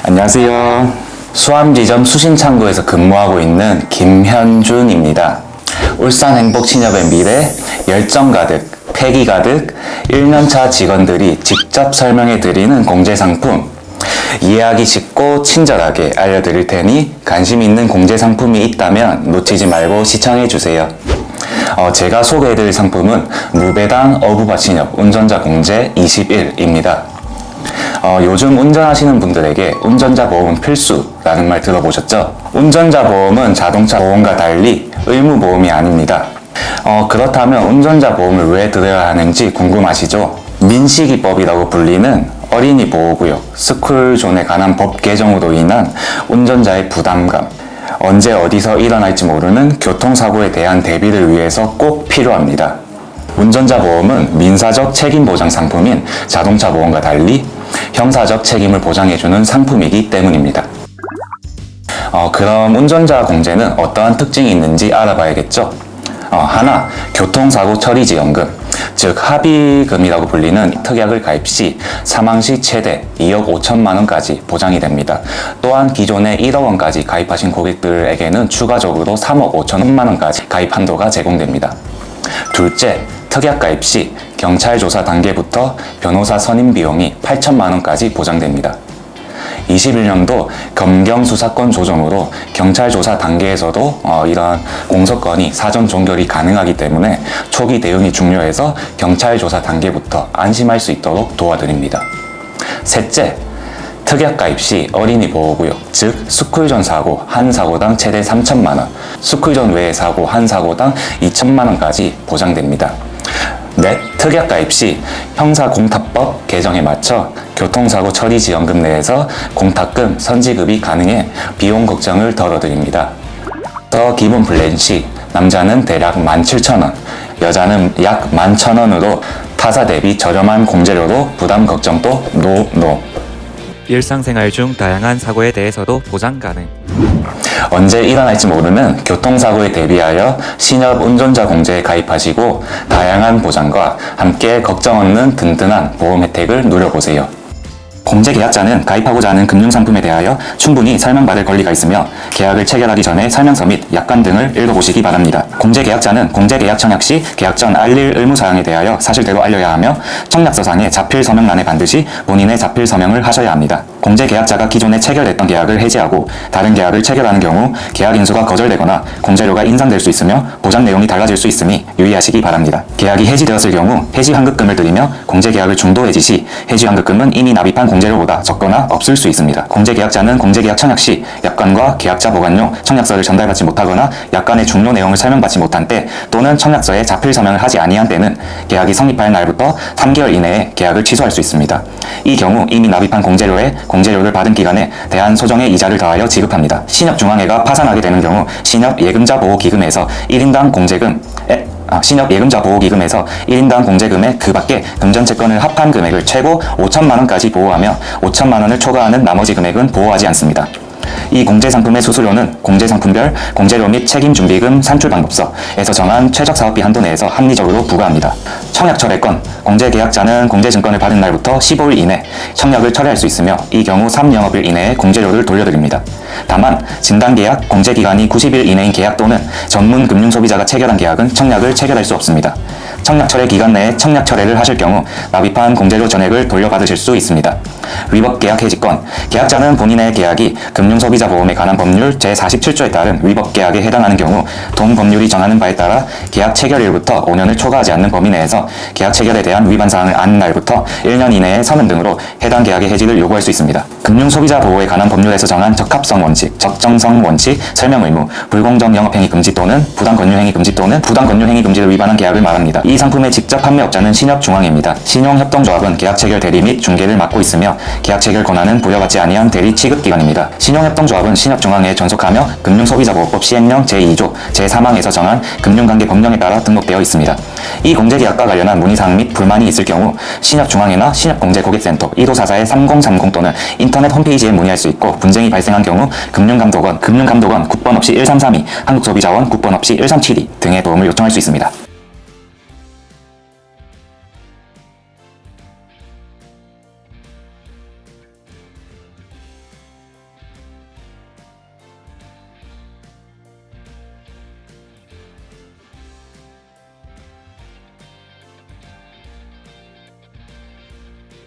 안녕하세요. 수암지점 수신창구에서 근무하고 있는 김현준입니다. 울산행복취업의 미래, 열정 가득, 패기 가득 1년차 직원들이 직접 설명해드리는 공제상품, 이해하기 쉽고 친절하게 알려드릴 테니 관심 있는 공제상품이 있다면 놓치지 말고 시청해주세요. 제가 소개해드릴 상품은 무배당 어부바친협 운전자 공제 21입니다. 요즘 운전하시는 분들에게 운전자 보험은 필수라는 말 들어보셨죠? 운전자 보험은 자동차 보험과 달리 의무 보험이 아닙니다. 그렇다면 운전자 보험을 왜 들어야 하는지 궁금하시죠? 민식이법이라고 불리는 어린이 보호구역, 스쿨존에 관한 법 개정으로 인한 운전자의 부담감, 언제 어디서 일어날지 모르는 교통사고에 대한 대비를 위해서 꼭 필요합니다. 운전자 보험은 민사적 책임 보장 상품인 자동차 보험과 달리 형사적 책임을 보장해주는 상품이기 때문입니다. 그럼 운전자 공제는 어떠한 특징이 있는지 알아봐야겠죠? 하나, 교통사고 처리지원금, 즉 합의금이라고 불리는 특약을 가입 시 사망 시 최대 2억 5천만 원까지 보장이 됩니다. 또한 기존에 1억 원까지 가입하신 고객들에게는 추가적으로 3억 5천만 원까지 가입 한도가 제공됩니다. 둘째, 특약 가입 시 경찰 조사 단계부터 변호사 선임 비용이 8천만 원까지 보장됩니다. 21년도 검경 수사권 조정으로 경찰 조사 단계에서도 이러한 공소권이 사전 종결이 가능하기 때문에 초기 대응이 중요해서 경찰 조사 단계부터 안심할 수 있도록 도와드립니다. 셋째, 특약 가입 시 어린이 보호구역, 즉 스쿨존 사고 한 사고당 최대 3천만 원, 스쿨존 외의 사고 한 사고당 2천만 원까지 보장됩니다. 넷, 특약 가입 시 형사 공탁법 개정에 맞춰 교통사고 처리 지원금 내에서 공탁금 선지급이 가능해 비용 걱정을 덜어드립니다. 더 기본 플랜 시 남자는 대략 17,000원, 여자는 약 11,000원으로 타사 대비 저렴한 공제료로 부담 걱정도 노. 일상생활 중 다양한 사고에 대해서도 보장 가능. 언제 일어날지 모르는 교통사고에 대비하여 신협 운전자 공제에 가입하시고 다양한 보장과 함께 걱정 없는 든든한 보험 혜택을 누려보세요. 공제 계약자는 가입하고자 하는 금융상품에 대하여 충분히 설명받을 권리가 있으며 계약을 체결하기 전에 설명서 및 약관 등을 읽어보시기 바랍니다. 공제 계약자는 공제 계약 청약 시 계약 전 알릴 의무사항에 대하여 사실대로 알려야 하며 청약서상의 자필 서명란에 반드시 본인의 자필 서명을 하셔야 합니다. 공제 계약자가 기존에 체결했던 계약을 해지하고 다른 계약을 체결하는 경우 계약 인수가 거절되거나 공제료가 인상될 수 있으며 보장 내용이 달라질 수 있으니 유의하시기 바랍니다. 계약이 해지되었을 경우 해지 환급금을 드리며 공제 계약을 중도 해지 시 해지 환급금은 이미 납입한 공제료보다 적거나 없을 수 있습니다. 공제 계약자는 공제 계약 청약 시 약관과 계약자 보관용 청약서를 전달받지 못하거나 약관의 중요 내용을 설명받지 못한 때 또는 청약서에 자필 서명을 하지 아니한 때는 계약이 성립할 날부터 3개월 이내에 계약을 취소할 수 있습니다. 이 경우 이미 납입한 공제료에 공제료를 받은 기간에 대한 소정의 이자를 더하여 지급합니다. 신협중앙회가 파산하게 되는 경우 신협예금자보호기금에서 1인당 공제금의 그 밖에 금전채권을 합한 금액을 최고 5천만 원까지 보호하며 5천만 원을 초과하는 나머지 금액은 보호하지 않습니다. 이 공제상품의 수수료는 공제상품별 공제료 및 책임준비금 산출방법서에서 정한 최적사업비 한도 내에서 합리적으로 부과합니다. 청약 철회권, 공제계약자는 공제증권을 받은 날부터 15일 이내 청약을 철회할 수 있으며 이 경우 3영업일 이내에 공제료를 돌려드립니다. 다만 진단계약, 공제기간이 90일 이내인 계약 또는 전문 금융소비자가 체결한 계약은 청약을 체결할 수 없습니다. 청약 철회 기간 내에 청약 철회를 하실 경우 납입한 공제료 전액을 돌려받으실 수 있습니다. 위법 계약 해지권, 계약자는 본인의 계약이 금융소비자 보험에 관한 법률 제47조에 따른 위법 계약에 해당하는 경우 동 법률이 정하는 바에 따라 계약 체결일부터 5년을 초과하지 않는 범위 내에서 계약 체결에 대한 위반 사항을 안 날부터 1년 이내에 서면 등으로 해당 계약의 해지를 요구할 수 있습니다. 금융소비자 보호에 관한 법률에서 정한 적합성 원칙, 적정성 원칙, 설명 의무, 불공정 영업행위 금지 또는 부당 권유행위 금지 또는 부당 권유행위 금지를 위반한 계약을 말합니다. 이 상품의 직접 판매업자는 신협중앙회입니다. 신용협동조합은 계약 체결 대리 및 중개를 맡고 있으며 계약 체결 권한은 부여받지 아니한 대리 취급기관입니다. 신용협동조합은 신협중앙회에 전속하며 금융소비자보호법 시행령 제2조 제3항에서 정한 금융관계 법령에 따라 등록되어 있습니다. 이 공제계약과 관련한 문의사항 및 불만이 있을 경우 신협중앙회나 신협공제고객센터 1544-3030 또는 인터넷 홈페이지에 문의할 수 있고 분쟁이 발생한 경우 금융감독원 국번 없이 1332, 한국소비자원 국번 없이 1372 등의 도움을 요청할 수 있습니다.